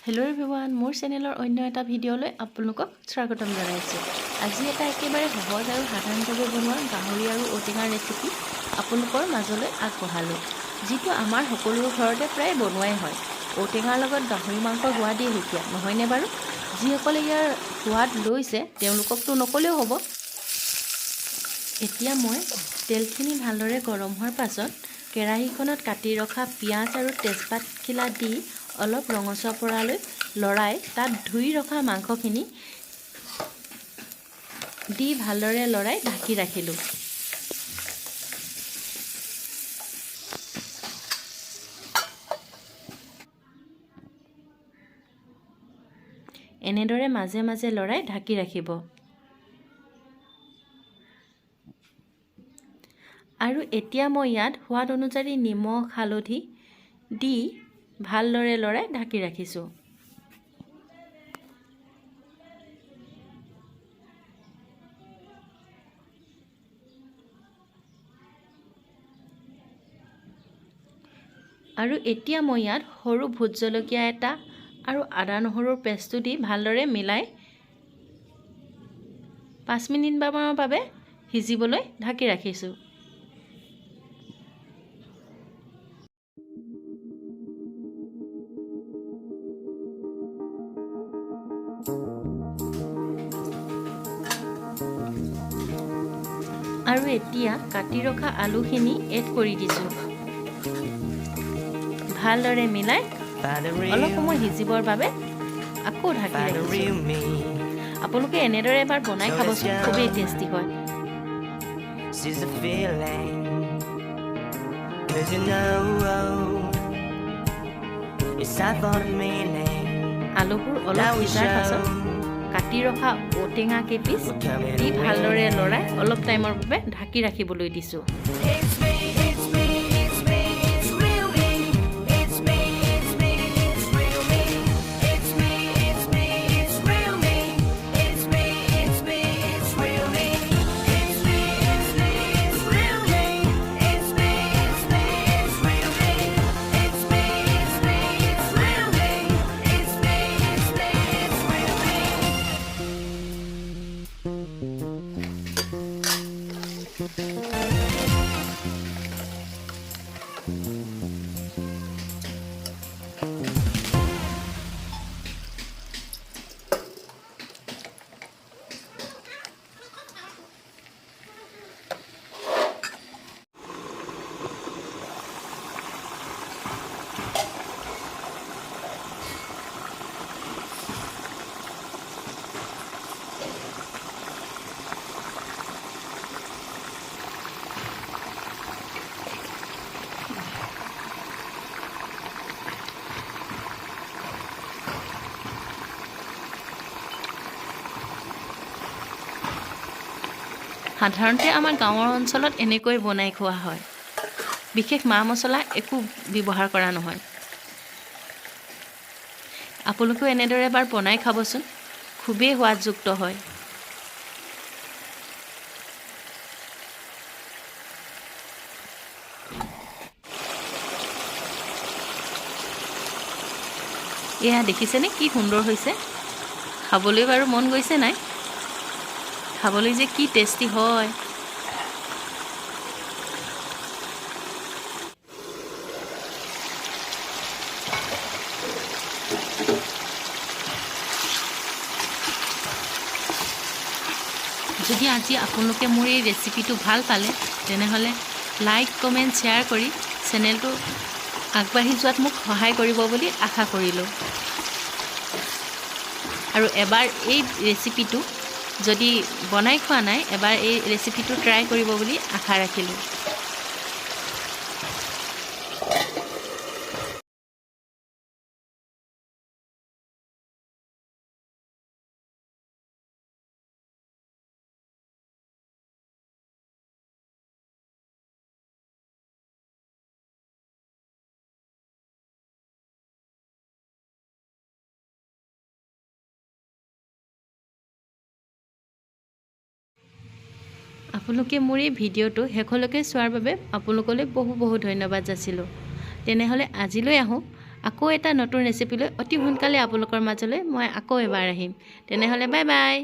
Hello' everyone, মোৰ চেনেলৰ অন্য এটা ভিডিঅ'লৈ আপোনালোকক স্বাগতম জনাইছোঁ। আজি এটা একেবাৰে সহজ আৰু সাধাৰণভাৱে বনোৱা গাহৰি আৰু ঔটেঙাৰ ৰেচিপি আপোনালোকৰ মাজলৈ আগবঢ়ালোঁ, যিটো আমাৰ সকলোৰে ঘৰতে প্ৰায় বনোৱাই হয়। ঔটেঙাৰ লগত গাহৰি মাংসৰ সোৱাদেই সুকীয়া, নহয়নে বাৰু? যিসকলে ইয়াৰ সোৱাদ লৈছে তেওঁলোককতো নকলেও হ'ব। এতিয়া মই তেলখিনি ভালদৰে গৰম হোৱাৰ পাছত কেৰাহীখনত কাটি ৰখা পিঁয়াজ আৰু তেজপাতখিলা দি অলপ ৰঙচুৱা পৰালৈ লৰাই তাত ধুই ৰখা মাংসখিনি দি ভালদৰে লৰাই ঢাকি ৰাখিলোঁ। এনেদৰে মাজে মাজে লৰাই ঢাকি ৰাখিব। আৰু এতিয়া মই ইয়াত সোৱাদ অনুযায়ী নিমখ, হালধি দি ভালদৰে লৰাই ঢাকি ৰাখিছোঁ। আৰু এতিয়া মই ইয়াত সৰু ভোট জলকীয়া এটা আৰু আদা নহৰুৰ পেষ্টটো দি ভালদৰে মিলাই 5 মিনিটমানৰ বাবে সিজিবলৈ ঢাকি ৰাখিছোঁ। আৰু এতিয়া কাটি ৰখা আলুখিনি এড কৰি দিছোঁ। ভালদৰে মিলাই অলপ সময় সিজিবৰ বাবে আকৌ ঢাকি ৰাখিছোঁ। আপোনালোকে এনেদৰে এবাৰ বনাই খাবচোন, খুবেই টেষ্টি হয়। আলুবোৰ অলপ সিজাৰ পাছত কাটি ৰখা ঔটেঙা কেইপিচ দি ভালদৰে লৰাই অলপ টাইমৰ বাবে ঢাকি ৰাখিবলৈ দিছোঁ। সাধাৰণতে আমাৰ গাঁৱৰ অঞ্চলত এনেকৈ বনাই খোৱা হয়। বিশেষ মা মছলা একো ব্যৱহাৰ কৰা নহয়। আপোনালোকেও এনেদৰে এবাৰ বনাই খাবচোন, খুবেই সোৱাদযুক্ত হয়। এয়া দেখিছেনে কি সুন্দৰ হৈছে? খাবলৈ বাৰু মন গৈছে নাই? খাবলৈ যে কি টেষ্টি হয়। যদি আজি আপোনালোকে মোৰ এই ৰেচিপিটো ভাল পালে তেনেহ'লে লাইক, কমেণ্ট, শ্বেয়াৰ কৰি চেনেলটো আগবাঢ়ি যোৱাত মোক সহায় কৰিব বুলি আশা কৰিলোঁ। আৰু এবাৰ এই ৰেচিপিটো যদি বনাই খোৱা নাই, এবাৰ এই ৰেচিপিটো ট্ৰাই কৰিব বুলি আশা ৰাখিলোঁ। আপোনালোকে মোৰ এই ভিডিঅ'টো শেষলৈকে চোৱাৰ বাবে আপোনালোকলৈ বহু ধন্যবাদ যাচিলোঁ। তেনেহ'লে আজিলৈ আহোঁ। আকৌ এটা নতুন ৰেচিপি লৈ অতি সোনকালে আপোনালোকৰ মাজলৈ মই আকৌ এবাৰ আহিম। তেনেহ'লে বাই বাই।